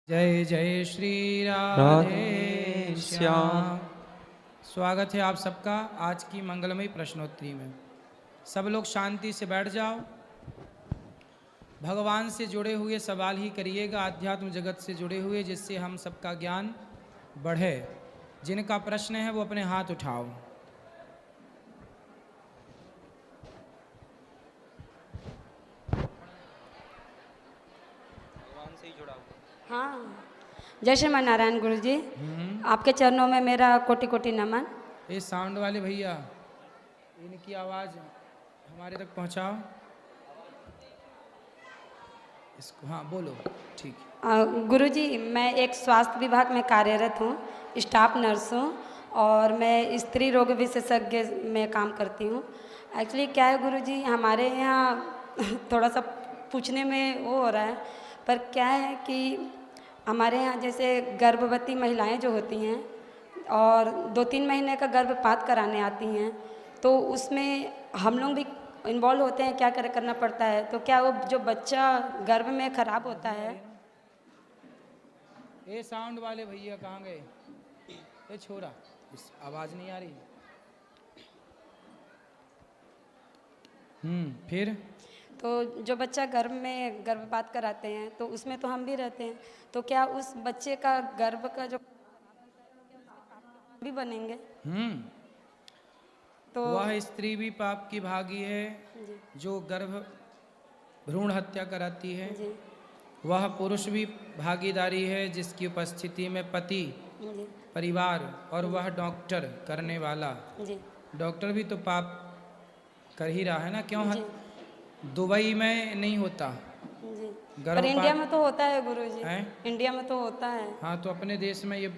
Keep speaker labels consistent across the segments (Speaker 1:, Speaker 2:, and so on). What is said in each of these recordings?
Speaker 1: जय जय श्री राधे श्याम। स्वागत है आप सबका आज की मंगलमयी प्रश्नोत्तरी में। सब लोग शांति से बैठ जाओ। भगवान से जुड़े हुए सवाल ही करिएगा, आध्यात्म जगत से जुड़े हुए, जिससे हम सबका ज्ञान बढ़े। जिनका प्रश्न है वो अपने हाथ उठाओ।
Speaker 2: हाँ, जय श्रीमान नारायण गुरु जी। आपके चरणों में मेरा कोटि कोटि नमन।
Speaker 1: ये साउंड वाले भैया, इनकी आवाज़ हमारे तक पहुंचाओ। इसको हाँ बोलो। ठीक है।
Speaker 2: गुरु जी, मैं एक स्वास्थ्य विभाग में कार्यरत हूँ, स्टाफ नर्स हूँ और मैं स्त्री रोग विशेषज्ञ में काम करती हूँ। एक्चुअली क्या है गुरु जी, हमारे यहाँ थोड़ा सा पूछने में वो हो रहा है, पर क्या है कि हमारे यहाँ जैसे गर्भवती महिलाएं जो होती हैं और 2-3 महीने का गर्भपात कराने आती हैं, तो उसमें हम लोग भी इन्वॉल्व होते हैं। क्या करना पड़ता है, तो क्या वो जो बच्चा गर्भ में खराब होता है।
Speaker 1: ये साउंड वाले भैया कहाँ गए? ये छोरा, इस आवाज़ नहीं आ रही। फिर
Speaker 2: तो जो बच्चा गर्भ में गर्भपात कराते हैं तो उसमें तो हम भी रहते हैं, तो क्या उस बच्चे का गर्भ का जो भी बनेंगे?
Speaker 1: तो वह स्त्री भी पाप की भागी है जो गर्भ भ्रूण हत्या कराती है। वह पुरुष भी भागीदारी है जिसकी उपस्थिति में पति, परिवार और वह डॉक्टर करने वाला। डॉक्टर भी तो पाप कर ही रहा है ना, क्यों? दुबई में नहीं होता
Speaker 2: पर इंडिया में तो होता है गुरुजी। इंडिया में तो होता है।
Speaker 1: हाँ, तो अपने देश में ये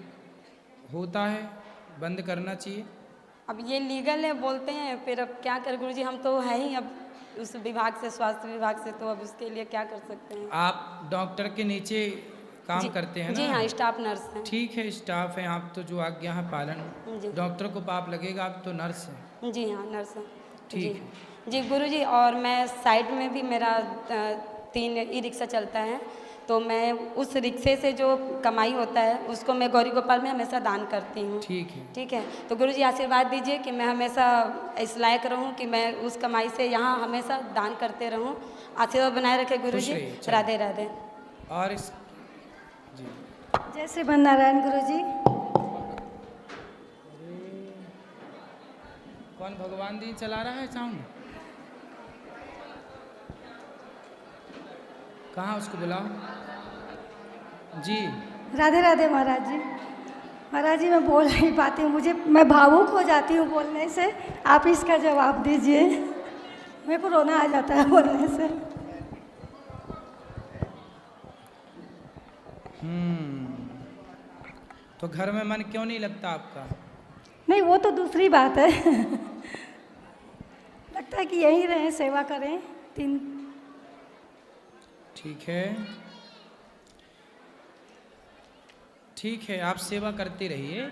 Speaker 1: होता है, बंद करना चाहिए।
Speaker 2: अब ये लीगल है बोलते हैं, फिर अब क्या कर गुरुजी, हम तो है ही अब उस विभाग से, स्वास्थ्य विभाग से, तो अब उसके लिए क्या कर सकते हैं।
Speaker 1: आप डॉक्टर के नीचे काम करते हैं ना?
Speaker 2: जी हाँ, स्टाफ नर्स हैं।
Speaker 1: ठीक है, स्टाफ है आप, तो जो आज्ञा है पालन। डॉक्टर को पाप लगेगा, आप तो नर्स हैं।
Speaker 2: जी हाँ, नर्स हैं।
Speaker 1: ठीक है
Speaker 2: जी गुरुजी। और मैं साइड में भी मेरा 3 ई रिक्शा चलता है, तो मैं उस रिक्शे से जो कमाई होता है उसको मैं गौरी गोपाल में हमेशा दान करती हूँ।
Speaker 1: ठीक है।
Speaker 2: ठीक है, तो गुरुजी आशीर्वाद दीजिए कि मैं हमेशा इस लायक रहूँ कि मैं उस कमाई से यहाँ हमेशा दान करते रहूँ। आशीर्वाद बनाए रखे गुरुजी। राधे राधे।
Speaker 1: और इस जी
Speaker 3: जय श्री नारायण गुरुजी।
Speaker 1: कौन भगवान दी चला रहा है साउंड? कहाँ, उसको बुलाओ जी।
Speaker 3: राधे राधे महाराज जी। महाराज जी, मैं बोल नहीं पाती हूँ, मैं भावुक हो जाती हूँ बोलने से। आप इसका जवाब दीजिए, मेरे को रोना आ जाता है बोलने से।
Speaker 1: तो घर में मन क्यों नहीं लगता आपका?
Speaker 3: नहीं, वो तो दूसरी बात है। लगता है कि यहीं रहें, सेवा करें 3।
Speaker 1: ठीक है, ठीक है, आप सेवा करते रहिए।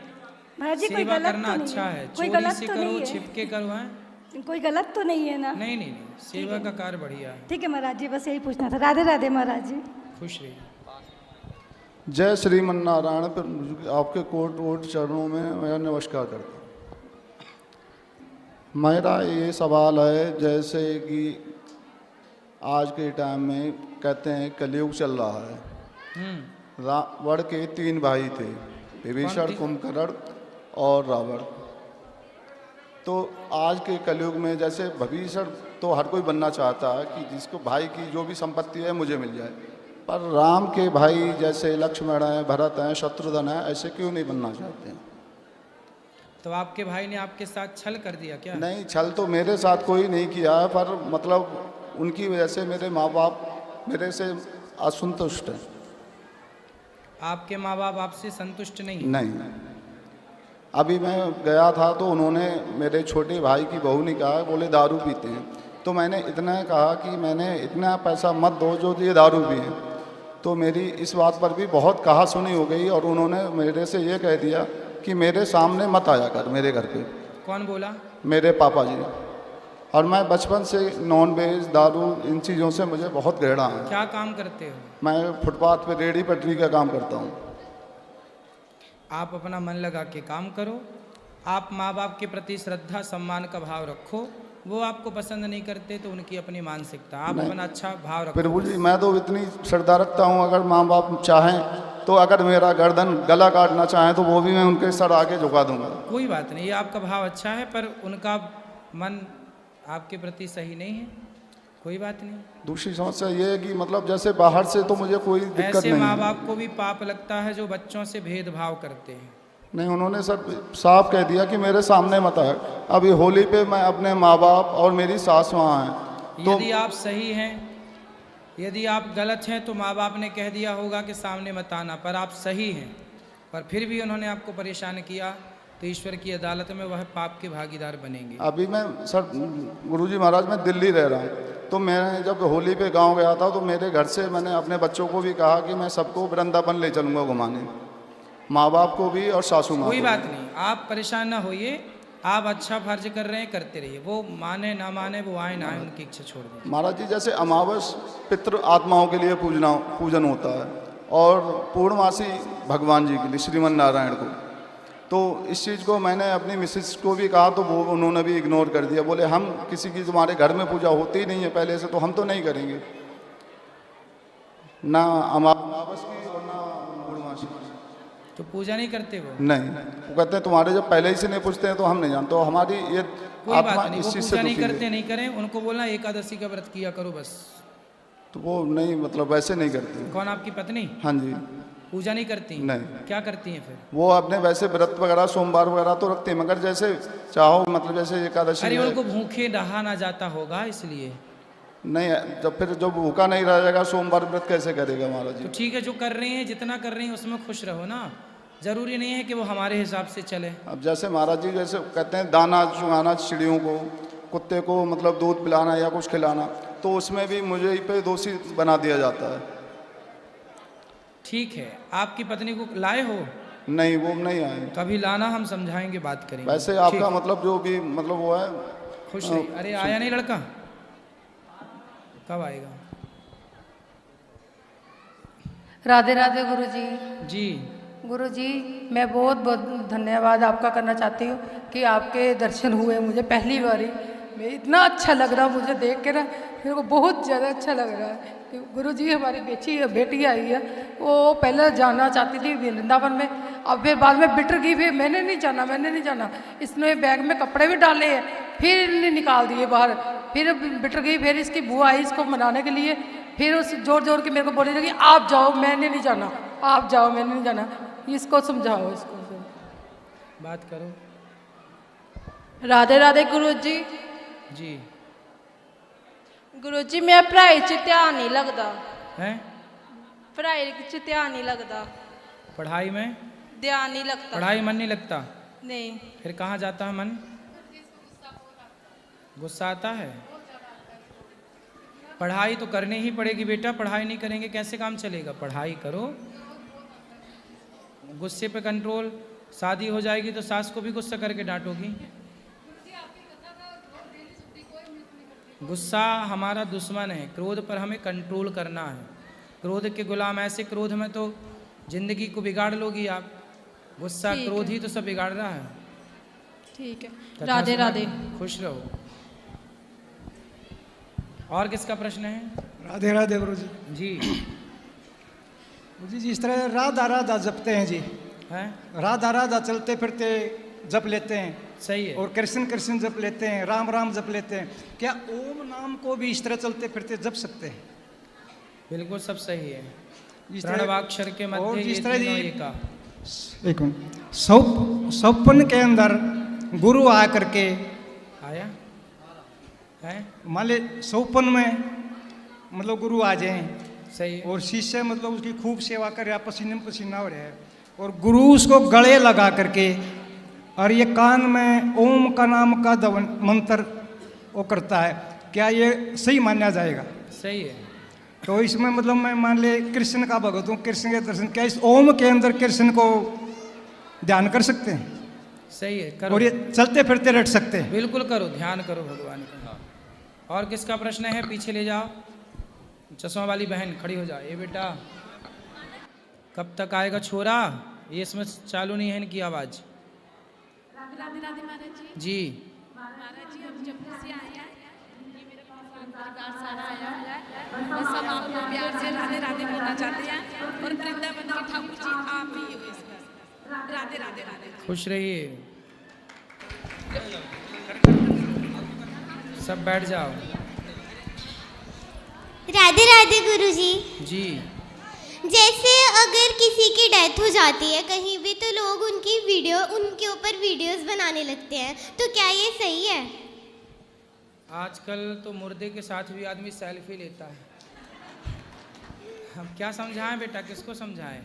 Speaker 3: महाराज जी, कोई
Speaker 1: सेवा
Speaker 3: गलत
Speaker 1: करना
Speaker 3: तो
Speaker 1: अच्छा
Speaker 3: नहीं
Speaker 1: है,
Speaker 3: कोई
Speaker 1: चोरी
Speaker 3: गलत
Speaker 1: से
Speaker 3: तो
Speaker 1: करो,
Speaker 3: नहीं है।
Speaker 1: छिपके करो, हैं?
Speaker 3: कोई गलत तो नहीं है ना?
Speaker 1: नहीं नहीं नहीं, सेवा का कार्य बढ़िया है।
Speaker 3: ठीक है महाराज जी, बस यही पूछना था। राधे राधे महाराज जी।
Speaker 1: खुश रहिए।
Speaker 4: जय श्रीमन नारायण। आपके कोट चरणों में मेरा नमस्कार करता हूँ। मेरा ये सवाल है, जैसे कि आज के टाइम में कहते हैं कलयुग चल रहा है। रावण के 3 भाई थे, विभीषण, कुंभकर्ण और रावण। तो आज के कलयुग में जैसे विभीषण तो हर कोई बनना चाहता है कि जिसको भाई की जो भी संपत्ति है मुझे मिल जाए, पर राम के भाई जैसे लक्ष्मण हैं, भरत हैं, शत्रुघ्न हैं, ऐसे क्यों नहीं बनना चाहते हैं?
Speaker 1: तो आपके भाई ने आपके साथ छल कर दिया क्या?
Speaker 4: नहीं, छल तो मेरे साथ कोई नहीं किया है, पर मतलब उनकी वजह से मेरे माँ बाप मेरे से असंतुष्ट हैं।
Speaker 1: आपके माँ बाप आपसे संतुष्ट नहीं?
Speaker 4: नहीं। अभी मैं गया था तो उन्होंने मेरे छोटे भाई की बहू ने कहा, बोले दारू पीते हैं। तो मैंने इतना कहा कि मैंने इतना पैसा मत दो जो ये दारू पिए। तो मेरी इस बात पर भी बहुत कहा सुनी हो गई और उन्होंने मेरे से ये कह दिया कि मेरे सामने मत आया कर मेरे घर पे।
Speaker 1: कौन बोला?
Speaker 4: मेरे पापा जी। और मैं बचपन से नॉन वेज दारू इन चीज़ों से मुझे बहुत घृणा है।
Speaker 1: क्या काम करते हो?
Speaker 4: मैं फुटपाथ पे रेहड़ी पटरी का काम करता हूँ।
Speaker 1: आप अपना मन लगा के काम करो। आप माँ बाप के प्रति श्रद्धा सम्मान का भाव रखो। वो आपको पसंद नहीं करते तो उनकी अपनी मानसिकता, आप अपना अच्छा भाव रखो।
Speaker 4: प्रभु जी मैं तो इतनी श्रद्धा रखता हूँ, अगर माँ बाप चाहें तो अगर मेरा गर्दन गला काटना चाहें तो वो भी मैं उनके सर आके झुका दूंगा।
Speaker 1: कोई बात नहीं, ये आपका भाव अच्छा है, पर उनका मन आपके प्रति सही नहीं है, कोई बात नहीं।
Speaker 4: दूसरी समस्या ये है कि मतलब जैसे बाहर से तो मुझे कोई दिक्कत
Speaker 1: ऐसे
Speaker 4: नहीं
Speaker 1: माँ
Speaker 4: है।
Speaker 1: बाप को भी पाप लगता है जो बच्चों से भेदभाव करते हैं।
Speaker 4: नहीं, उन्होंने सर साफ कह दिया कि मेरे सामने मत आए। अभी होली पे मैं अपने माँ बाप और मेरी सास वहाँ हैं तो
Speaker 1: यदि आप सही हैं, यदि आप गलत हैं तो माँ बाप ने कह दिया होगा कि सामने मत आना, पर आप सही हैं पर फिर भी उन्होंने आपको परेशान किया तो ईश्वर की अदालत में वह पाप के भागीदार बनेंगे।
Speaker 4: अभी मैं सर गुरुजी महाराज मैं दिल्ली रह रहा हूँ, तो मैं जब होली पे गांव गया था तो मेरे घर से मैंने अपने बच्चों को भी कहा कि मैं सबको वृंदावन ले चलूँगा घुमाने, माँ बाप को भी और सासू माँ
Speaker 1: कोई
Speaker 4: को
Speaker 1: बात नहीं, आप परेशान ना होइए। आप अच्छा फर्ज कर रहे हैं, करते रहिए। वो माने ना माने, वो आए ना आए, उनकी इच्छा छोड़ दें।
Speaker 4: महाराज जी जैसे अमावस पितृ आत्माओं के लिए पूजन होता है और पूर्णमासी भगवान जी के लिए श्रीमन नारायण को, तो इस चीज़ को मैंने अपनी मिसेस को भी कहा तो वो उन्होंने भी इग्नोर कर दिया। बोले हम किसी की तुम्हारे घर में पूजा होती ही नहीं है पहले से, तो हम तो नहीं करेंगे ना अमावस की और ना पूर्णमासी।
Speaker 1: तो पूजा नहीं करते वो?
Speaker 4: नहीं, वो कहते हैं तुम्हारे जब पहले ही से नहीं पूछते हैं तो हम नहीं जानते। तो हमारी ये
Speaker 1: कोई
Speaker 4: आत्मा
Speaker 1: बात नहीं,
Speaker 4: इस
Speaker 1: वो
Speaker 4: चीज़
Speaker 1: पूजा
Speaker 4: से
Speaker 1: नहीं
Speaker 4: दुखी
Speaker 1: करते
Speaker 4: है।
Speaker 1: नहीं करें, उनको बोलना एकादशी का व्रत किया करो बस।
Speaker 4: तो वो नहीं, मतलब वैसे नहीं करते।
Speaker 1: कौन, आपकी पत्नी?
Speaker 4: हाँ जी।
Speaker 1: पूजा नहीं करती?
Speaker 4: नहीं।
Speaker 1: क्या करती हैं फिर?
Speaker 4: वो अपने वैसे व्रत वगैरह सोमवार वगैरह तो रखते हैं, मगर जैसे चाहो मतलब जैसे एकादशी
Speaker 1: अरे
Speaker 4: है,
Speaker 1: उनको भूखे रहा ना जाता होगा इसलिए।
Speaker 4: नहीं, जब फिर जब भूखा नहीं रह जाएगा सोमवार व्रत कैसे करेगा महाराज
Speaker 1: तो
Speaker 4: जी।
Speaker 1: ठीक है, जो कर रही हैं, जितना कर रही हैं उसमें खुश रहो ना। जरूरी नहीं है कि वो हमारे हिसाब से चले।
Speaker 4: अब जैसे महाराज जी जैसे कहते हैं दाना चुगाना चिड़ियों को, कुत्ते को मतलब दूध पिलाना या कुछ खिलाना, तो उसमें भी मुझे पे दोषी बना दिया जाता है।
Speaker 1: ठीक है, आपकी पत्नी को लाए हो?
Speaker 4: नहीं, वो नहीं आए।
Speaker 1: कभी लाना, हम समझाएंगे, बात करेंगे।
Speaker 4: वैसे आपका मतलब जो भी मतलब वो है
Speaker 1: खुश रही। अरे आया नहीं लड़का, कब आएगा?
Speaker 5: राधे राधे गुरुजी।
Speaker 1: जी
Speaker 5: गुरुजी मैं बहुत बहुत धन्यवाद आपका करना चाहती हूँ कि आपके दर्शन हुए मुझे पहली बारी में। इतना अच्छा लग रहा मुझे देख के ना, मेरे को बहुत ज़्यादा अच्छा लग रहा है कि गुरुजी हमारी बेटी आई है, वो पहले जाना चाहती थी वृंदावन में, अब फिर बाद में बिटर गई, फिर मैंने नहीं जाना। इसने बैग में कपड़े भी डाले हैं, फिर इन्हें निकाल दिए बाहर, फिर बिटर गई। फिर इसकी बुआ आई इसको मनाने के लिए, फिर उस जोर के मेरे को बोलने लगी आप जाओ मैंने नहीं जाना, आप जाओ मैंने नहीं जाना। इसको समझाओ, इसको
Speaker 1: बात करो।
Speaker 6: राधे राधे गुरुजी।
Speaker 1: जी
Speaker 6: गुरुजी मैं पढ़ाई च ध्यान नहीं लगता
Speaker 1: हैं?
Speaker 6: पढ़ाई च ध्यान नहीं लगता,
Speaker 1: पढ़ाई में
Speaker 6: ध्यान नहीं लगता।
Speaker 1: पढ़ाई मन नहीं लगता?
Speaker 6: नहीं।
Speaker 1: फिर कहाँ जाता है मन? गुस्सा आता है? पढ़ाई तो करनी ही पड़ेगी बेटा, पढ़ाई नहीं करेंगे कैसे काम चलेगा? पढ़ाई करो, गुस्से पे कंट्रोल। शादी हो जाएगी तो सास को भी गुस्सा करके डांटोगी। गुस्सा हमारा दुश्मन है, क्रोध पर हमें कंट्रोल करना है। क्रोध के गुलाम, ऐसे क्रोध में तो जिंदगी को बिगाड़ लोगी आप। गुस्सा
Speaker 6: ठीक
Speaker 1: क्रोध
Speaker 6: है।
Speaker 1: ही तो सब बिगाड़ रहा है।
Speaker 6: ठीक है,
Speaker 1: कथा
Speaker 6: राधे
Speaker 1: सुना?
Speaker 6: राधे।
Speaker 1: खुश रहो। और किसका प्रश्न है?
Speaker 7: राधे राधे गुरु जी।
Speaker 1: जी
Speaker 7: गुरु जी इस तरह राधा राधा जपते हैं जी,
Speaker 1: है,
Speaker 7: राधा राधा चलते फिरते जप लेते हैं,
Speaker 1: सही है।
Speaker 7: और कृष्ण कृष्ण जप लेते हैं, राम राम जप लेते हैं। क्या ओम नाम को भी इस तरह चलते फिरते जप सकते हैं?
Speaker 1: बिल्कुल सब सही है।
Speaker 7: इस तरह-
Speaker 1: प्रणवाक्षर के
Speaker 7: और
Speaker 1: मध्य
Speaker 7: जिस
Speaker 1: ये
Speaker 7: तरह
Speaker 1: तीनों
Speaker 7: जी-
Speaker 1: एका।
Speaker 7: एक मिनट, स्वप्न के अंदर गुरु आ करके
Speaker 1: आया है,
Speaker 7: मान ले स्वप्न में मतलब गुरु आ जाए
Speaker 1: सही है।
Speaker 7: और शिष्य मतलब उसकी खूब सेवा कर रहा, पसीने में पसीना हो रहा है, और गुरु उसको गले लगा करके और ये कान में ओम का नाम का मंत्र वो करता है, क्या ये सही माना जाएगा?
Speaker 1: सही है।
Speaker 7: तो इसमें मतलब मैं मान ले कृष्ण का भगत हूँ, कृष्ण के दर्शन, क्या इस ओम के अंदर कृष्ण को ध्यान कर सकते हैं?
Speaker 1: सही है, करो।
Speaker 7: और ये चलते फिरते रट सकते हैं।
Speaker 1: बिल्कुल करो, ध्यान करो भगवान का। और किसका प्रश्न है? पीछे ले जाओ। चश्मा वाली बहन खड़ी हो जाओ। ये बेटा कब तक आएगा छोरा? ये इसमें चालू नहीं है इनकी आवाज।
Speaker 8: राधे राधे महाराज जी।
Speaker 1: जी
Speaker 8: महाराज जी, हम जब से आए हैं, ये मेरे परिवार सारा आया है, और सब आपको प्यार से राधे राधे बोलना चाहते हैं। और वृंदावन के ठाकुर जी आप ही हो इसमें। राधे राधे राधे।
Speaker 1: खुश रहिए। सब बैठ जाओ।
Speaker 9: राधे राधे गुरुजी।
Speaker 1: जी
Speaker 9: जैसे अगर किसी की डेथ हो जाती है कहीं भी, तो लोग उनके ऊपर वीडियोस बनाने लगते हैं, तो क्या ये सही है?
Speaker 1: आजकल तो मुर्दे के साथ भी आदमी सेल्फी लेता है। हम क्या समझाएं बेटा, किसको समझाएं?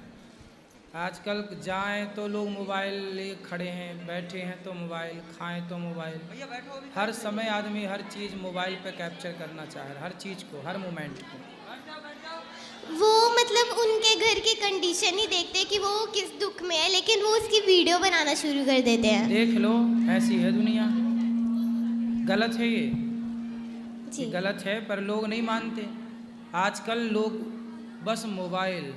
Speaker 1: आजकल जाएं तो लोग मोबाइल ले खड़े हैं, बैठे हैं तो मोबाइल, खाएं तो मोबाइल। हर समय आदमी हर चीज़ मोबाइल पे कैप्चर करना चाह रहा है, हर चीज़ को, हर मोमेंट को।
Speaker 9: वो मतलब उनके घर की कंडीशन ही देखते कि वो किस दुख में है, लेकिन वो उसकी वीडियो बनाना शुरू कर देते हैं।
Speaker 1: देख लो, ऐसी है दुनिया। गलत है ये
Speaker 9: जी।
Speaker 1: गलत है, पर लोग नहीं मानते। आजकल लोग बस मोबाइल,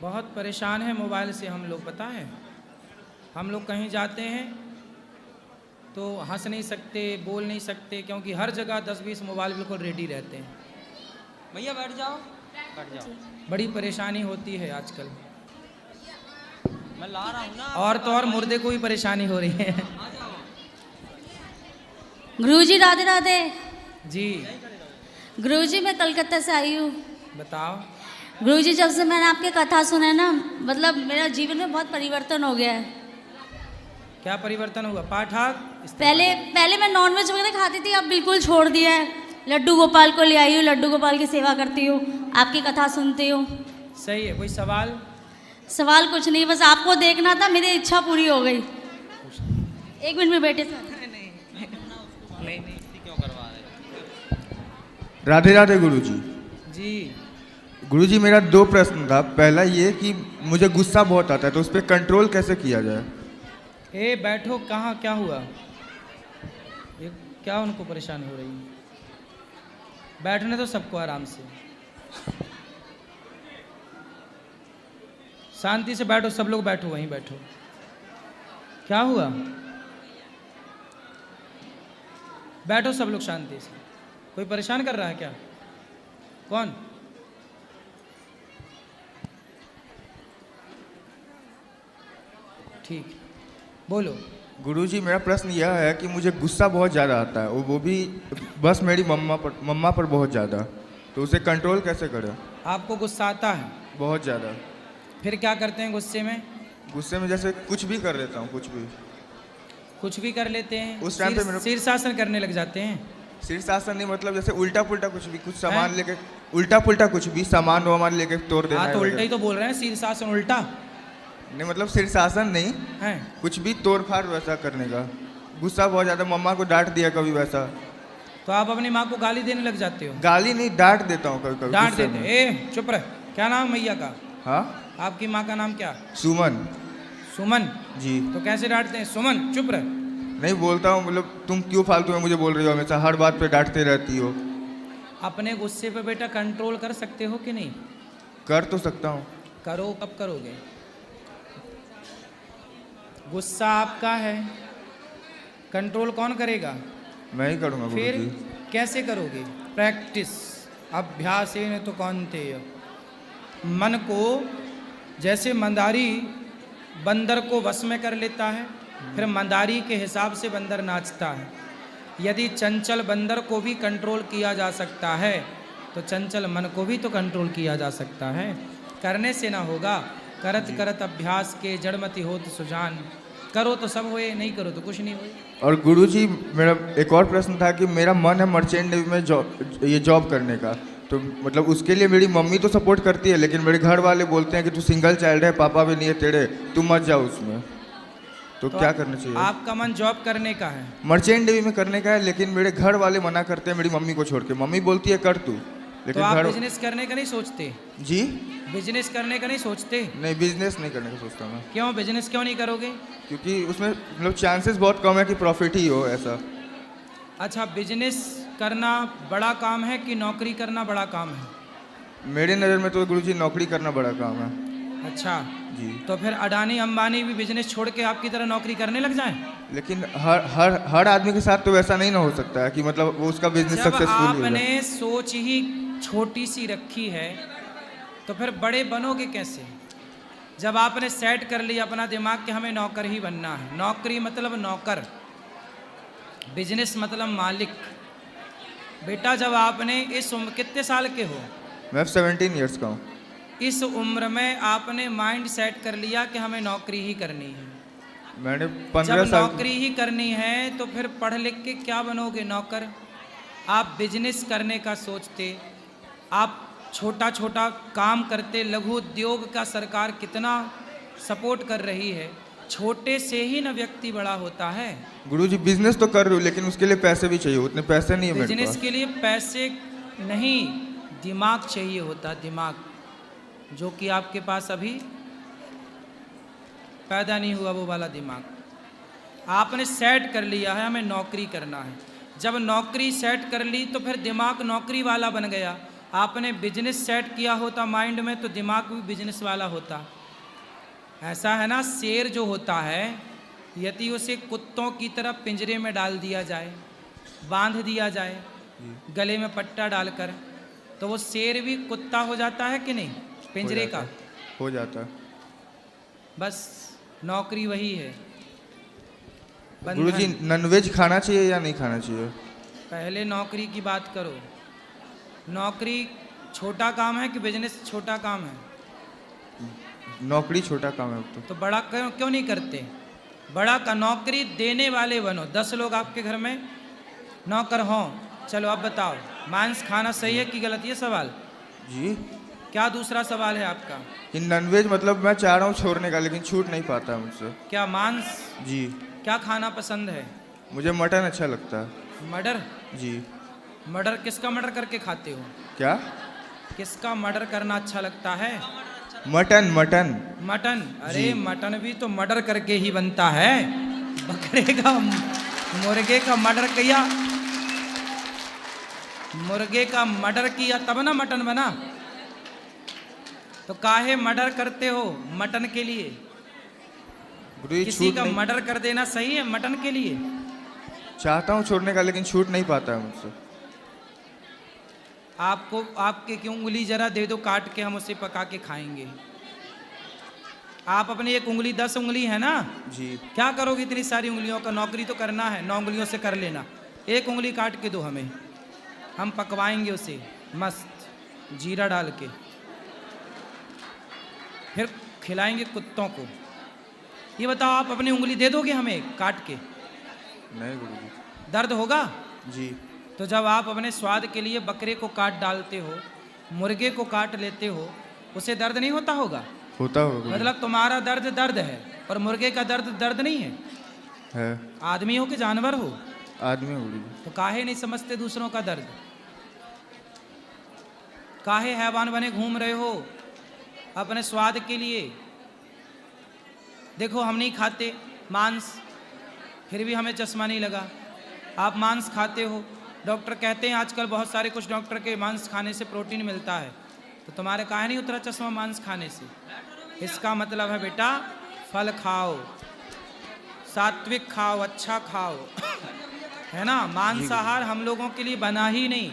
Speaker 1: बहुत परेशान है मोबाइल से हम लोग। पता है, हम लोग कहीं जाते हैं तो हंस नहीं सकते, बोल नहीं सकते, क्योंकि हर जगह 10-20 मोबाइल बिल्कुल रेडी रहते हैं।
Speaker 10: भैया बैठ जाओ, बैठ जाओ।
Speaker 1: बड़ी परेशानी होती है आजकल।
Speaker 10: मैं ला रहा हूँ ना।
Speaker 1: और तो और मुर्दे को भी परेशानी हो रही है।
Speaker 11: गुरुजी राधे राधे।
Speaker 1: जी
Speaker 11: गुरुजी, मैं कलकत्ता से आई हूँ।
Speaker 1: बताओ।
Speaker 11: गुरुजी, जब से मैंने आपकी कथा सुना है ना, मतलब मेरा जीवन में बहुत परिवर्तन हो गया है।
Speaker 1: क्या परिवर्तन हुआ? पाठाक
Speaker 11: पहले मैं नॉनवेज वगैरह खाती थी, अब बिल्कुल छोड़ दिया है। लड्डू गोपाल को ले आई हूँ, लड्डू गोपाल की सेवा करती हूँ, आपकी कथा सुनती हूँ।
Speaker 1: सही है। कोई सवाल?
Speaker 11: सवाल कुछ नहीं, बस आपको देखना था, मेरी इच्छा पूरी हो गई। एक मिनट में बैठे सर।
Speaker 10: नहीं क्यों करवा रहे?
Speaker 12: राधे राधे गुरुजी।
Speaker 1: जी
Speaker 12: गुरुजी, मेरा 2 प्रश्न था। पहला ये कि मुझे गुस्सा बहुत आता है, तो उस पर कंट्रोल कैसे किया जाए?
Speaker 1: ए बैठो। कहाँ क्या हुआ? ये क्या उनको परेशानी हो रही है? बैठने तो सबको आराम से, शांति से बैठो। सब लोग बैठो, वहीं बैठो। क्या हुआ? बैठो सब लोग शांति से। कोई परेशान कर रहा है क्या? कौन? ठीक, बोलो।
Speaker 12: गुरुजी, मेरा प्रश्न यह है कि मुझे गुस्सा बहुत ज़्यादा आता है, वो भी बस मेरी मम्मा पर बहुत ज़्यादा। तो उसे कंट्रोल कैसे करें?
Speaker 1: आपको गुस्सा आता है?
Speaker 12: बहुत ज़्यादा।
Speaker 1: फिर क्या करते हैं गुस्से में?
Speaker 12: गुस्से में जैसे कुछ भी कर लेता हूँ, कुछ भी
Speaker 1: कर लेते हैं।
Speaker 12: उस टाइम पे मेरे
Speaker 1: शीर्षासन करने लग जाते हैं।
Speaker 12: शीर्षासन नहीं, मतलब जैसे उल्टा पुल्टा कुछ भी, कुछ सामान लेके उल्टा पुल्टा कुछ भी सामान वामान लेके तोड़ देना।
Speaker 1: हाँ तो उल्टा ही तो बोल रहे हैं, शीर्षासन उल्टा
Speaker 12: नहीं, मतलब शीर्षासन नहीं
Speaker 1: है,
Speaker 12: कुछ भी तोड़ फाड़ वैसा करने का। गुस्सा बहुत ज़्यादा, मम्मा को डांट दिया कभी वैसा।
Speaker 1: तो आप अपनी माँ को गाली देने लग जाते हो?
Speaker 12: गाली नहीं, डांट देता हूँ कभी कभी।
Speaker 1: डांट देते? ए चुप रह। क्या नाम मैया का?
Speaker 12: हाँ,
Speaker 1: आपकी माँ का नाम क्या?
Speaker 12: सुमन।
Speaker 1: सुमन
Speaker 12: जी।
Speaker 1: तो कैसे डांटते हैं? सुमन चुप रह।
Speaker 12: नहीं बोलता हूँ, मतलब तुम क्यों फालतू में मुझे बोल रही हो, हमेशा हर बात पे डांटते रहती हो।
Speaker 1: अपने गुस्से पे बेटा कंट्रोल कर सकते हो कि नहीं?
Speaker 12: कर तो सकता हूँ।
Speaker 1: करो। कब करोगे? गुस्सा आपका है, कंट्रोल कौन करेगा?
Speaker 12: मैं ही करूँगा।
Speaker 1: फिर कैसे करोगे? प्रैक्टिस, अभ्यासेन तो कौन्तेय। मन को जैसे मंदारी बंदर को वश में कर लेता है, फिर मंदारी के हिसाब से बंदर नाचता है। यदि चंचल बंदर को भी कंट्रोल किया जा सकता है, तो चंचल मन को भी तो कंट्रोल किया जा सकता है। करने से ना होगा, करत करत अभ्यास के जड़मति होत सुजान। करो तो सब होए, नहीं करो तो कुछ नहीं होए।
Speaker 12: और गुरुजी, मेरा एक और प्रश्न था कि मेरा मन है मर्चेंट नेवी में जॉब करने का, तो मतलब उसके लिए मेरी मम्मी तो सपोर्ट करती है, लेकिन मेरे घर वाले बोलते हैं कि तू सिंगल चाइल्ड है, पापा भी नहीं है तेरे, तू मत जाओ उसमें। तो क्या करना चाहिए?
Speaker 1: आपका मन जॉब करने का है?
Speaker 12: मर्चेंट नेवी में करने का है, लेकिन मेरे घर वाले मना करते हैं मेरी मम्मी को छोड़ के। मम्मी बोलती है कर तू, लेकिन
Speaker 1: तो आप
Speaker 12: घर
Speaker 1: बिजनेस करने का नहीं सोचते?
Speaker 12: जी
Speaker 1: बिजनेस करने का नहीं सोचते?
Speaker 12: नहीं, बिजनेस नहीं करने का सोचता मैं।
Speaker 1: क्यों बिजनेस क्यों नहीं करोगे?
Speaker 12: क्योंकि उसमें मतलब चांसेस बहुत कम है कि प्रॉफिट ही हो ऐसा।
Speaker 1: अच्छा, बिजनेस करना बड़ा काम है कि नौकरी करना बड़ा काम है?
Speaker 12: मेरे नज़र में तो गुरुजी नौकरी करना बड़ा काम है।
Speaker 1: अच्छा
Speaker 12: जी।
Speaker 1: तो फिर अडानी अंबानी भी बिजनेस छोड़ के आपकी तरह नौकरी करने लग जाएं?
Speaker 12: लेकिन हर आदमी के साथ तो वैसा नहीं ना हो सकता है कि मतलब वो उसका बिजनेस
Speaker 1: जब
Speaker 12: सक्सेसफुल हो
Speaker 1: आपने
Speaker 12: जाए।
Speaker 1: सोच ही छोटी सी रखी है तो फिर बड़े बनोगे कैसे? जब आपने सेट कर लिया अपना दिमाग कि हमें नौकर ही बनना है, नौकरी मतलब नौकर, बिजनेस मतलब मालिक। बेटा जब आपने इस उम्र, कितने साल के हो?
Speaker 12: मैं 17 ईयर्स का हूँ।
Speaker 1: इस उम्र में आपने माइंड सेट कर लिया कि हमें नौकरी ही करनी है।
Speaker 12: मैंने 15
Speaker 1: जब
Speaker 12: साल
Speaker 1: नौकरी ही करनी है तो फिर पढ़ लिख के क्या बनोगे? नौकर। आप बिजनेस करने का सोचते, आप छोटा छोटा काम करते, लघु उद्योग का सरकार कितना सपोर्ट कर रही है, छोटे से ही न व्यक्ति बड़ा होता है।
Speaker 12: गुरुजी बिजनेस तो कर रही हूँ लेकिन उसके लिए पैसे भी चाहिए, उतने पैसे नहीं है मेरे
Speaker 1: बिजनेस
Speaker 12: पास।
Speaker 1: के लिए पैसे नहीं, दिमाग चाहिए होता है, दिमाग, जो कि आपके पास अभी पैदा नहीं हुआ, वो वाला दिमाग। आपने सेट कर लिया है हमें नौकरी करना है, जब नौकरी सेट कर ली तो फिर दिमाग नौकरी वाला बन गया। आपने बिजनेस सेट किया होता माइंड में तो दिमाग भी बिजनेस वाला होता। ऐसा है ना, शेर जो होता है यदि उसे कुत्तों की तरह पिंजरे में डाल दिया जाए, बांध दिया जाए गले में पट्टा डालकर, तो वो शेर भी कुत्ता हो जाता है कि नहीं? पिंजरे का
Speaker 12: हो जाता है।
Speaker 1: बस नौकरी वही है।
Speaker 12: गुरुजी नॉनवेज खाना चाहिए या नहीं खाना चाहिए?
Speaker 1: पहले नौकरी की बात करो। नौकरी छोटा काम है कि बिजनेस छोटा काम है?
Speaker 12: नौकरी छोटा काम है
Speaker 1: तो बड़ा क्यों नहीं करते? बड़ा का नौकरी देने वाले बनो। 10 लोग आपके घर में नौकर हों, चलो अब बताओ मांस खाना सही है कि गलत? ये सवाल
Speaker 12: जी।
Speaker 1: क्या दूसरा सवाल है आपका?
Speaker 12: कि नॉनवेज मतलब मैं चाह रहा हूँ छोड़ने का लेकिन छूट नहीं पाता मुझसे।
Speaker 1: क्या मांस?
Speaker 12: जी।
Speaker 1: क्या खाना पसंद है?
Speaker 12: मुझे मटन अच्छा लगता है।
Speaker 1: मर्डर?
Speaker 12: जी।
Speaker 1: मर्डर किसका मर्डर करके खाते हो?
Speaker 12: क्या?
Speaker 1: किसका मर्डर करना अच्छा लगता है?
Speaker 12: मटन। Mutton
Speaker 1: mutton? अरे मटन भी तो मर्डर करके ही बनता है। बकरे का, मुर्गे का मर्डर किया, मुर्गे का मर्डर किया तब ना मटन बना। तो काहे मर्डर करते हो? मटन के लिए। किसी का मर्डर कर देना सही है मटन के लिए?
Speaker 12: चाहता हूँ छोड़ने का लेकिन छूट नहीं पाता है मुझसे।
Speaker 1: आपको आपके की उंगली जरा दे दो काट के, हम उसे पका के खाएंगे। आप अपनी एक उंगली, 10 उंगली है ना
Speaker 12: जी,
Speaker 1: क्या करोगे इतनी सारी उंगलियों का? नौकरी तो करना है, 9 उंगलियों से कर लेना। एक उंगली काट के दो हमें, हम पकवाएंगे उसे मस्त जीरा डाल के, फिर खिलाएंगे कुत्तों को। ये बताओ आप अपनी उंगली दे दोगे हमें काट के?
Speaker 12: नहीं गुरुजी।
Speaker 1: दर्द होगा?
Speaker 12: जी।
Speaker 1: तो जब आप अपने स्वाद के लिए बकरे को काट डालते हो, मुर्गे को काट लेते हो, उसे दर्द नहीं होता होगा?
Speaker 12: होता होगा।
Speaker 1: मतलब तुम्हारा दर्द दर्द है और मुर्गे का दर्द दर्द नहीं है?
Speaker 12: है।
Speaker 1: आदमी हो कि जानवर हो?
Speaker 12: आदमी हो।
Speaker 1: तो काहे नहीं समझते दूसरों का दर्द? काहे हैवान बने घूम रहे हो अपने स्वाद के लिए? देखो हम नहीं खाते मांस, फिर भी हमें चश्मा नहीं लगा। आप मांस खाते हो, डॉक्टर कहते हैं आजकल बहुत सारे कुछ डॉक्टर के मांस खाने से प्रोटीन मिलता है, तो तुम्हारे काहे नहीं उतरा चश्मा मांस खाने से? इसका मतलब है बेटा फल खाओ, सात्विक खाओ, अच्छा खाओ है ना। मांसाहार हम लोगों के लिए बना ही नहीं,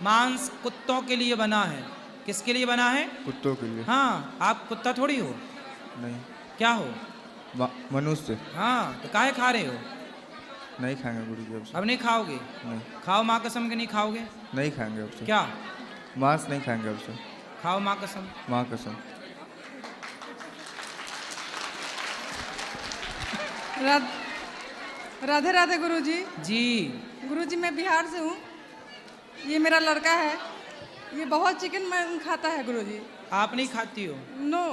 Speaker 1: मांस कुत्तों के लिए बना है। किसके लिए बना है?
Speaker 12: कुत्तों के लिए।
Speaker 1: हाँ, आप कुत्ता थोड़ी हो।
Speaker 12: नहीं।
Speaker 1: क्या हो?
Speaker 12: मनुष्य।
Speaker 1: हाँ, तो काहे खा रहे हो?
Speaker 12: नहीं खाएंगे गुरुजी अब से।
Speaker 1: अब नहीं खाओगे?
Speaker 12: नहीं।
Speaker 1: खाओ माँ कसम के नहीं खाओगे?
Speaker 12: नहीं खाएंगे अब से।
Speaker 1: क्या?
Speaker 12: मांस नहीं खाएंगे अब से।
Speaker 1: खाओ माँ कसम।
Speaker 12: माँ कसम।
Speaker 5: राधे राधे गुरुजी।
Speaker 1: जी।
Speaker 5: गुरुजी मैं बिहार से हूँ, ये मेरा लड़का है, ये बहुत चिकन खाता है गुरुजी।
Speaker 1: आप नहीं खाती हो?
Speaker 5: नो।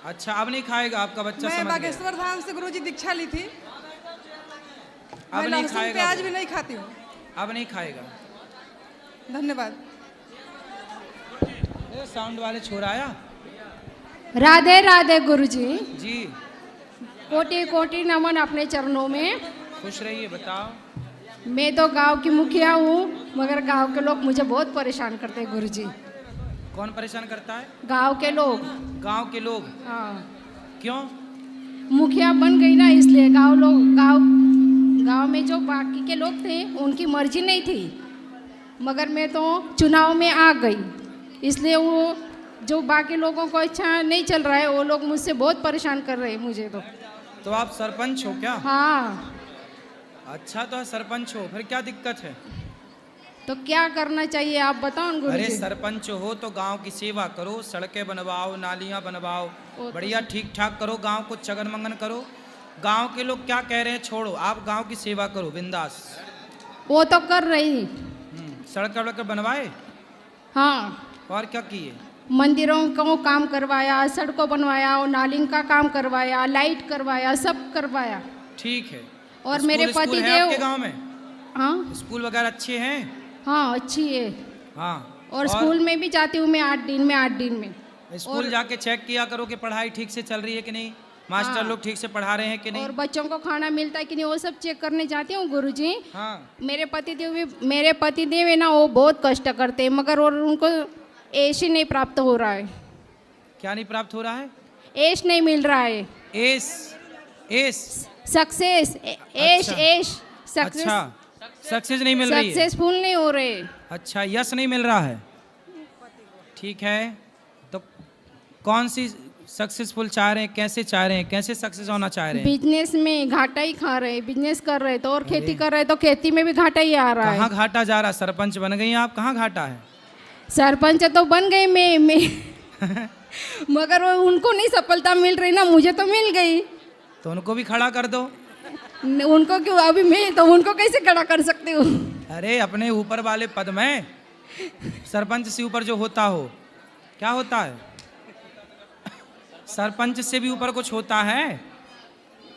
Speaker 1: अच्छा, अब नहीं खाएगा आपका बच्चा?
Speaker 5: मैं
Speaker 1: समझ
Speaker 5: बागेश्वर धाम से गुरुजी दीक्षा ली थी।
Speaker 1: अब
Speaker 5: मैं
Speaker 1: नहीं
Speaker 5: लहसुन
Speaker 1: खाएगा?
Speaker 5: प्याज भी नहीं खाती हूँ।
Speaker 1: अब नहीं खाएगा?
Speaker 5: धन्यवाद।
Speaker 1: अरे साउंड वाले छोरा आया।
Speaker 13: राधे राधे गुरुजी।
Speaker 1: जी।
Speaker 13: कोटि कोटि नमन अपने चरणों में।
Speaker 1: खुश रहिए। बताओ।
Speaker 13: मैं तो गांव की मुखिया हूँ, मगर गांव के लोग मुझे बहुत परेशान करते हैं गुरुजी।
Speaker 1: कौन परेशान करता है?
Speaker 13: गांव के लोग।
Speaker 1: गांव के लोग?
Speaker 13: हाँ।
Speaker 1: क्यों?
Speaker 13: मुखिया बन गई ना, इसलिए गांव में जो बाकी के लोग थे उनकी मर्जी नहीं थी, मगर मैं तो चुनाव में आ गई, इसलिए वो जो बाकी लोगों को अच्छा नहीं चल रहा है वो लोग मुझसे बहुत परेशान कर रहे हैं मुझे। तो
Speaker 1: आप सरपंच हो क्या?
Speaker 13: हाँ।
Speaker 1: अच्छा, तो सरपंच हो, फिर क्या दिक्कत है?
Speaker 13: तो क्या करना चाहिए आप बताओ गुरुजी।
Speaker 1: अरे सरपंच हो तो गांव की सेवा करो, सड़कें बनवाओ, नालियां बनवाओ, बढ़िया ठीक ठाक करो, गांव को चगन मंगन करो। गांव के लोग क्या कह रहे हैं छोड़ो, आप गांव की सेवा करो बिंदास।
Speaker 13: वो तो कर रही।
Speaker 1: सड़क वड़क बनवाए?
Speaker 13: हाँ।
Speaker 1: और क्या किए?
Speaker 13: मंदिरों को काम करवाया, सड़कों बनवाया, और नालियों का काम करवाया, लाइट करवाया, सब करवाया।
Speaker 1: ठीक है।
Speaker 13: और मेरे पति देव
Speaker 1: आपके गांव में?
Speaker 13: हाँ।
Speaker 1: स्कूल वगैरह अच्छे हैं?
Speaker 13: हाँ अच्छी है।
Speaker 1: हाँ।
Speaker 13: और स्कूल में भी जाती हूँ मैं 8 दिन में।
Speaker 1: स्कूल जाके चेक किया करो कि पढ़ाई ठीक से चल रही है कि नहीं, मास्टर लोग ठीक से पढ़ा रहे हैं कि नहीं,
Speaker 13: और बच्चों को खाना मिलता है कि नहीं, वो सब चेक करने जाती हूँ गुरुजी।
Speaker 1: हाँ।
Speaker 13: मेरे पति देव है ना, वो बहुत कष्ट करते हैं, मगर और उनको ऐश ही नहीं प्राप्त हो रहा है।
Speaker 1: क्या नहीं प्राप्त हो रहा है?
Speaker 13: ऐश नहीं मिल रहा है। सक्सेस।
Speaker 1: अच्छा, सक्सेस नहीं मिल रही है।
Speaker 13: सक्सेसफुल नहीं हो रहे।
Speaker 1: अच्छा, यश नहीं मिल रहा है। ठीक है, तो कौन सी सक्सेसफुल चाह रहे हैं, कैसे चाह रहे हैं, कैसे सक्सेस होना चाह रहे हैं?
Speaker 13: बिजनेस में घाटा ही खा रहे हैं, बिजनेस कर रहे तो, और खेती कर रहे तो खेती में भी घाटा ही आ रहा है।
Speaker 1: कहाँ घाटा जा रहा है? सरपंच बन गई आप, कहाँ घाटा है?
Speaker 13: सरपंच तो बन गई मैं मगर वो उनको नहीं सफलता मिल रही ना, मुझे तो मिल गई।
Speaker 1: तो उनको भी खड़ा कर दो।
Speaker 13: उनको क्यों? अभी मैं तो उनको कैसे खड़ा कर सकती हूँ?
Speaker 1: अरे अपने ऊपर वाले पद में सरपंच से ऊपर जो होता हो, क्या होता है? सरपंच से भी ऊपर कुछ होता है?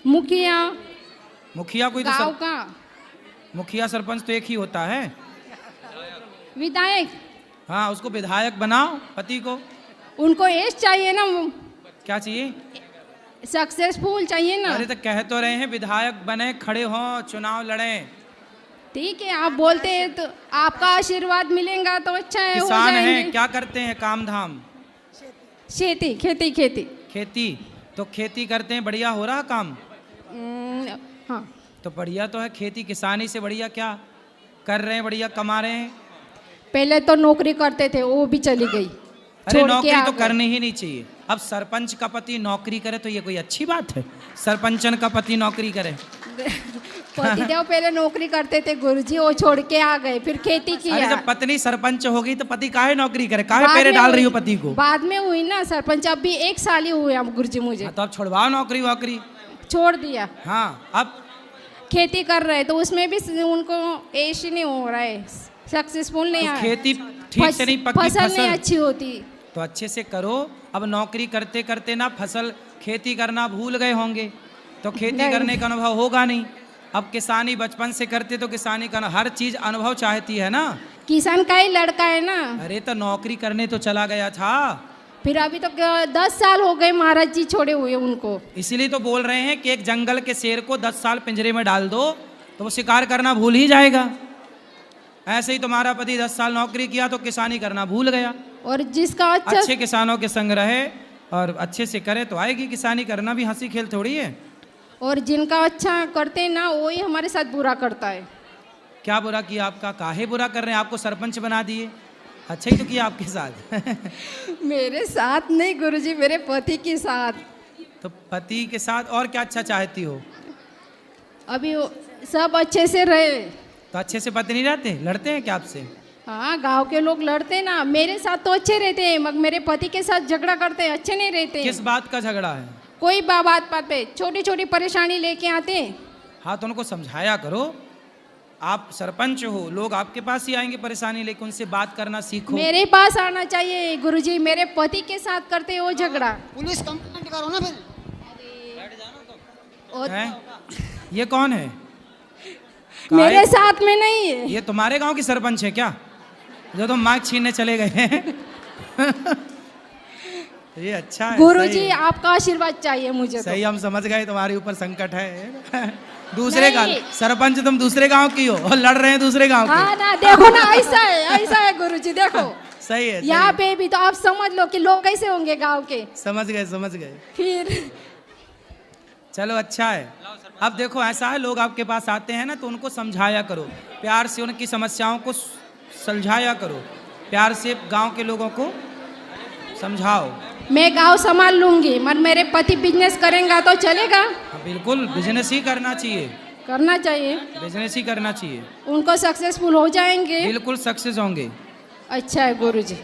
Speaker 1: मुखिया कोई तो
Speaker 13: गाँव का
Speaker 1: मुखिया सरपंच तो एक ही होता है।
Speaker 13: विधायक।
Speaker 1: हाँ, उसको विधायक बनाओ पति को।
Speaker 13: उनको ऐश चाहिए ना।
Speaker 1: क्या चाहिए?
Speaker 13: सक्सेसफुल चाहिए ना।
Speaker 1: अरे तो कह तो रहे हैं विधायक बने, खड़े हों, चुनाव लड़ें।
Speaker 13: ठीक है, आप बोलते हैं तो आपका आशीर्वाद मिलेगा तो अच्छा है।
Speaker 1: किसान हैं, क्या करते हैं काम धाम? खेती। तो खेती करते हैं, बढ़िया हो रहा काम?
Speaker 13: हाँ।
Speaker 1: तो बढ़िया तो है, खेती किसानी से बढ़िया क्या कर रहे हैं, बढ़िया कमा रहे हैं।
Speaker 13: पहले तो नौकरी करते थे, वो भी चली गई।
Speaker 1: अरे नौकरी तो करनी ही नहीं चाहिए। अब सरपंच का पति नौकरी करे तो ये कोई अच्छी बात है? सरपंचन का पति नौकरी करे?
Speaker 13: पतिदेव पहले नौकरी करते थे गुरुजी, वो छोड़ के आ गए, फिर खेती किया।
Speaker 1: अरे जब पत्नी सरपंच हो गई तो पति काहे नौकरी करे, काहे पैरे डाल रही हो पति को?
Speaker 13: बाद में हुई ना सरपंच, अभी 1 साल ही हुए अब गुरुजी मुझे।
Speaker 1: तो अब छोड़वाओ नौकरी वोकरी।
Speaker 13: छोड़ दिया।
Speaker 1: हाँ, अब
Speaker 13: खेती कर रहे तो उसमें भी उनको ऐश नहीं हो रहा है, सक्सेसफुल नहीं।
Speaker 1: खेती ठीक से नहीं पकी,
Speaker 13: फसल नहीं अच्छी होती।
Speaker 1: तो अच्छे से करो। अब नौकरी करते करते ना फसल खेती करना भूल गए होंगे, तो खेती करने का अनुभव होगा नहीं। अब किसानी बचपन से करते तो किसानी का हर चीज अनुभव चाहती है ना।
Speaker 13: किसान का ही लड़का है ना।
Speaker 1: अरे तो नौकरी करने तो चला गया था,
Speaker 13: फिर अभी तो 10 साल हो गए महाराज जी छोड़े हुए उनको।
Speaker 1: इसीलिए तो बोल रहे हैं कि एक जंगल के शेर को 10 साल पिंजरे में डाल दो तो वो शिकार करना भूल ही जाएगा। ऐसे ही तुम्हारा पति 10 साल नौकरी किया तो किसानी करना भूल गया।
Speaker 13: और जिसका
Speaker 1: अच्छे किसानों के संग रहे और अच्छे से करे तो आएगी किसानी करना भी, हंसी खेल थोड़ी है।
Speaker 13: और जिनका अच्छा करते हैं ना वही हमारे साथ बुरा करता है।
Speaker 1: क्या बुरा किया आपका? काहे बुरा कर रहे हैं? आपको सरपंच बना दिए, अच्छा ही तो किया आपके साथ।
Speaker 13: मेरे साथ नहीं गुरुजी, मेरे पति के साथ।
Speaker 1: तो पति के साथ और क्या अच्छा चाहती हो?
Speaker 13: अभी सब अच्छे से रहे।
Speaker 1: तो अच्छे से पति नहीं रहते, लड़ते हैं क्या आपसे?
Speaker 13: हाँ, गांव के लोग लड़ते ना, मेरे साथ तो अच्छे रहते हैं, मगर मेरे पति के साथ झगड़ा करते हैं, अच्छे नहीं रहते।
Speaker 1: किस बात का झगड़ा है?
Speaker 13: कोई बात पे छोटी छोटी परेशानी लेके आते हैं।
Speaker 1: हाँ, तो उनको समझाया करो। आप सरपंच हो, लोग आपके पास ही आएंगे परेशानी लेके, उनसे बात करना सीखो।
Speaker 13: मेरे पास आना चाहिए गुरुजी, मेरे पति के साथ करते हैं वो झगड़ा।
Speaker 14: पुलिस कंप्लेंट करो ना फिर।
Speaker 1: ये कौन है?
Speaker 13: मेरे साथ में नहीं है।
Speaker 1: ये तुम्हारे गांव की सरपंच है क्या, जो तुम माइक छीनने चले गए हैं? ये अच्छा है।
Speaker 13: गुरुजी
Speaker 1: सही है।
Speaker 13: आपका आशीर्वाद चाहिए मुझे तो।
Speaker 1: सही, हम समझ गए तुम्हारे ऊपर संकट है। दूसरे गांव
Speaker 13: नहीं।
Speaker 1: सरपंच, तुम दूसरे गांव की हो और लड़ रहे हैं दूसरे गांव के।
Speaker 13: हाँ ना, देखो ना, ऐसा है गुरुजी, देखो
Speaker 1: सही है, सही
Speaker 13: यहाँ
Speaker 1: है।
Speaker 13: पे भी तो आप समझ लो कि लोग कैसे होंगे गांव के।
Speaker 1: समझ गए, समझ गए।
Speaker 13: फिर
Speaker 1: चलो अच्छा है। अब देखो ऐसा है, लोग आपके पास आते हैं ना तो उनको समझाया करो, प्यार से उनकी समस्याओं को सुलझाया करो, प्यार से गांव के लोगों को समझाओ।
Speaker 13: मैं गांव संभाल लूंगी, मगर मेरे पति बिजनेस करेंगे तो चलेगा?
Speaker 1: हाँ, बिल्कुल बिजनेस ही करना चाहिए,
Speaker 13: करना चाहिए,
Speaker 1: बिजनेस ही करना चाहिए।
Speaker 13: उनको सक्सेसफुल हो जाएंगे।
Speaker 1: बिल्कुल सक्सेस होंगे।
Speaker 13: अच्छा है गुरुजी।